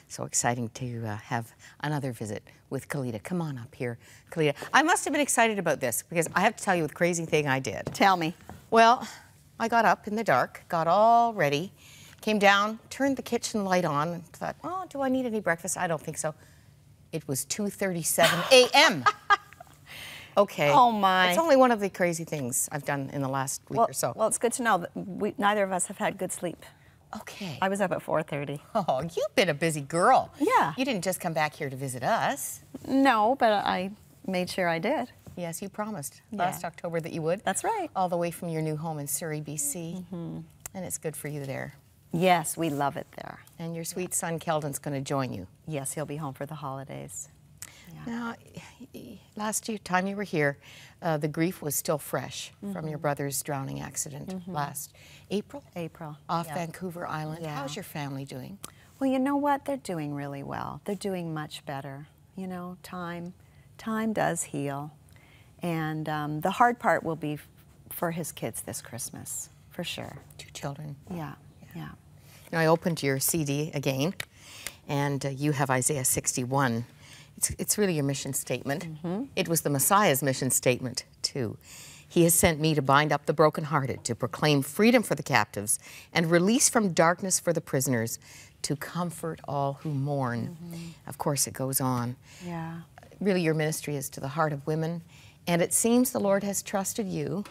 So exciting to have another visit with Kelita. Come on up here, Kelita. I must have been excited about this because I have to tell you the crazy thing I did. Tell me. Well, I got up in the dark, got all ready, came down, turned the kitchen light on, and thought, oh, do I need any breakfast? I don't think so. It was 2:37 a.m. Okay. Oh, my. It's only one of the crazy things I've done in the last week or so. Well, it's good to know that neither of us have had good sleep. Okay. I was up at 4:30. Oh, you've been a busy girl. Yeah. You didn't just come back here to visit us. No, but I made sure I did. Yes, you promised last October that you would. That's right. All the way from your new home in Surrey, BC. And it's good for you there. Yes, we love it there. And your sweet son, Keldon's going to join you. Yes, he'll be home for the holidays. Yeah. Now, last time you were here, the grief was still fresh from your brother's drowning accident last April? April. Off Vancouver Island. Yeah. How's your family doing? Well, you know what? They're doing really well. They're doing much better. You know, time does heal. And the hard part will be for his kids this Christmas, for sure. 2 children. Yeah. Now, I opened your CD again, and you have Isaiah 61. It's really your mission statement. It was the Messiah's mission statement, too. He has sent me to bind up the brokenhearted, to proclaim freedom for the captives, and release from darkness for the prisoners, to comfort all who mourn. Of course, it goes on. Yeah. Really, your ministry is to the heart of women, and it seems the Lord has trusted you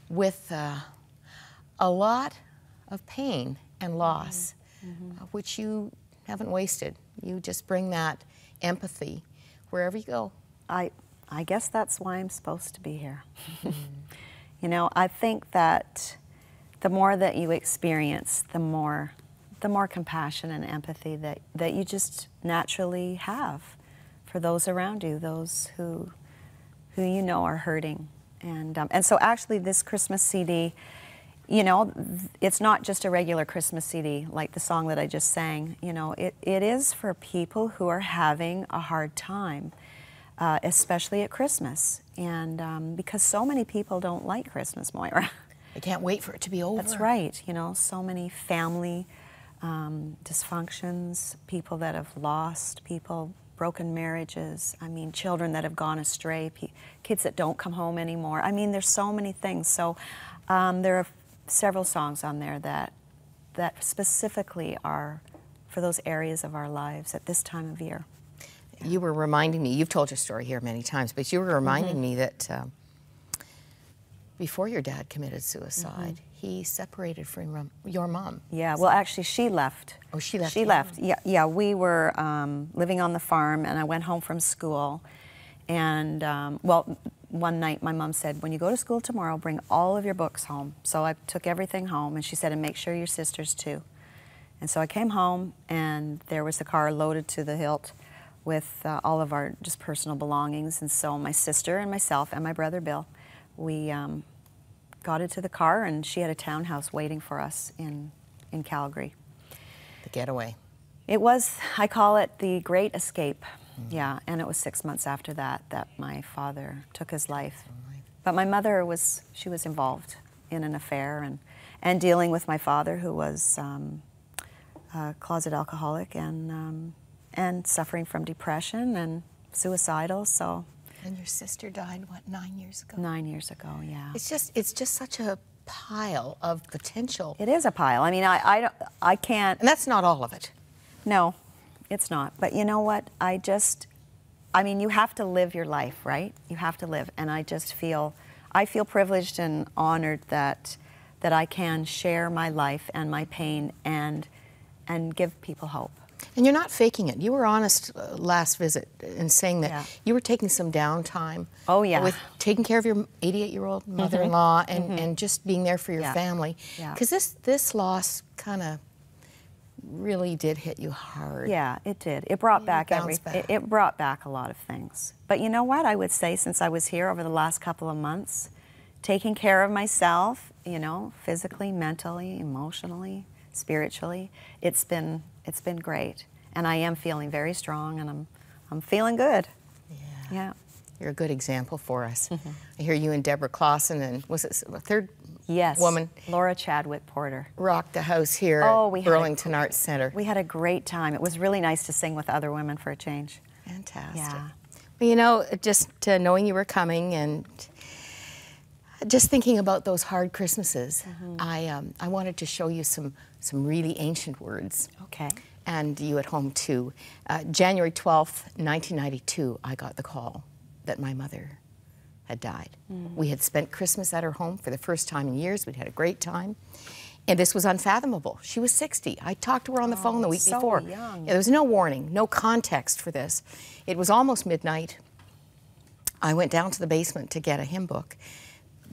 with a lot of pain and loss, which you haven't wasted. You just bring that empathy wherever you go. I guess that's why I'm supposed to be here. You know, I think that the more that you experience, the more compassion and empathy that you just naturally have for those around you, those who you know are hurting. And so actually this Christmas CD, you know, it's not just a regular Christmas CD like the song that I just sang. You know, it is for people who are having a hard time, especially at Christmas. And because so many people don't like Christmas, Moira. I can't wait for it to be over. That's right. You know, so many family dysfunctions, people that have lost people, broken marriages, I mean, children that have gone astray, kids that don't come home anymore. I mean, there's so many things. So there are several songs on there that specifically are for those areas of our lives at this time of year. You were reminding me, you've told your story here many times, but you were reminding me that before your dad committed suicide, he separated from your mom. Yeah, well, actually, she left. Oh, she left? She left, yeah. We were living on the farm, and I went home from school. And, well, one night my mom said, when you go to school tomorrow, bring all of your books home. So I took everything home, and she said, and make sure your sisters too. And so I came home, and there was the car loaded to the hilt with all of our just personal belongings. And so my sister and myself and my brother Bill, we got into the car, and she had a townhouse waiting for us in Calgary. The getaway. It was, I call it the Great Escape. Yeah, and it was 6 months after that my father took his life. But my mother she was involved in an affair and dealing with my father, who was a closet alcoholic and suffering from depression and suicidal. So. And your sister died, what, 9 years ago? 9 years ago, yeah. It's just such a pile of potential. It is a pile. I mean, I can't. And that's not all of it. No, it's not. But you know what? I mean, you have to live your life, right? You have to live. And I feel privileged and honored that I can share my life and my pain and give people hope. And you're not faking it. You were honest last visit in saying that you were taking some downtime. Oh, yeah. With taking care of your 88-year-old mother-in-law and just being there for your family. Because this loss kind of really did hit you hard. Yeah, it did. It brought back everything. It brought back a lot of things. But you know what? I would say since I was here over the last couple of months, taking care of myself, you know, physically, mentally, emotionally, spiritually, it's been great. And I am feeling very strong, and I'm feeling good. Yeah. You're a good example for us. I hear you and Deborah Clausen, and was it Yes. woman. Laura Chadwick Porter. Rocked the house here Oh, at Burlington Arts Center. We had a great time. It was really nice to sing with other women for a change. Fantastic. Yeah. Well, you know, just knowing you were coming and just thinking about those hard Christmases, I wanted to show you some really ancient words. Okay. And you at home too. January 12th, 1992, I got the call that my mother had died. We had spent Christmas at her home for the first time in years. We'd had a great time. And this was unfathomable. She was 60. I talked to her on the phone the week before. So young. Yeah, there was no warning, no context for this. It was almost midnight. I went down to the basement to get a hymn book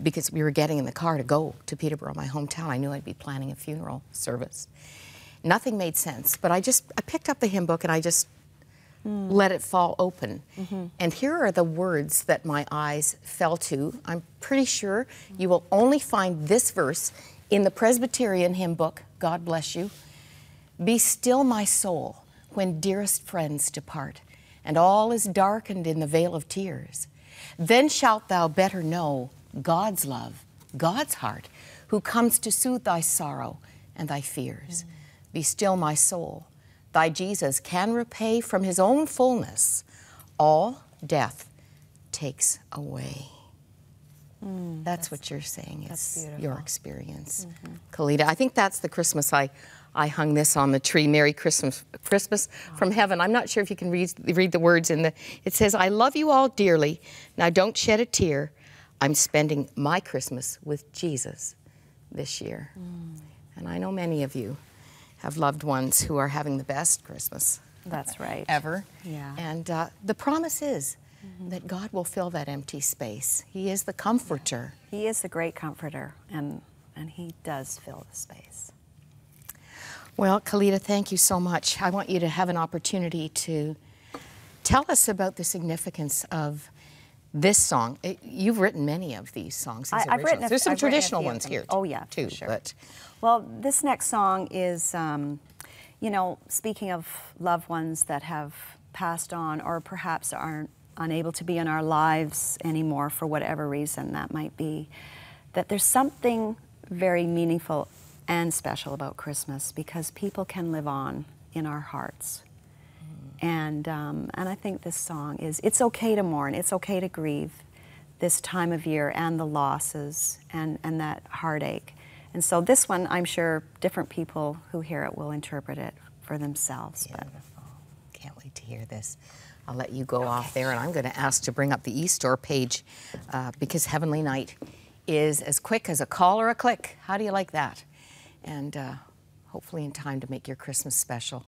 because we were getting in the car to go to Peterborough, my hometown. I knew I'd be planning a funeral service. Nothing made sense, but I picked up the hymn book and I just let it fall open. And here are the words that my eyes fell to. I'm pretty sure you will only find this verse in the Presbyterian hymn book, God bless you. Be still, my soul, when dearest friends depart, and all is darkened in the vale of tears. Then shalt thou better know God's love, God's heart, who comes to soothe thy sorrow and thy fears. Be still, my soul. Thy Jesus can repay from his own fullness all death takes away. That's what you're saying. It's your experience. Kelita, I think that's the Christmas I hung this on the tree. Merry Christmas, Christmas from heaven. I'm not sure if you can read the words in the, it says, I love you all dearly. Now don't shed a tear. I'm spending my Christmas with Jesus this year. And I know many of you have loved ones who are having the best Christmas. That's right. Ever. Yeah. And the promise is that God will fill that empty space. He is the comforter. He is the great comforter, and he does fill the space. Well, Kelita, thank you so much. I want you to have an opportunity to tell us about the significance of this song. You've written many of these songs. I've written There's some I've written traditional ones here, oh yeah, too. Sure. But well, this next song is, you know, speaking of loved ones that have passed on or perhaps aren't unable to be in our lives anymore for whatever reason that might be, that there's something very meaningful and special about Christmas because people can live on in our hearts. And I think this song is, it's okay to mourn, it's okay to grieve this time of year and the losses and that heartache. And so this one, I'm sure different people who hear it will interpret it for themselves. Beautiful. Can't wait to hear this. I'll let you go off there, and I'm going to ask to bring up the eStore page because Heavenly Night is as quick as a call or a click. How do you like that? And hopefully in time to make your Christmas special.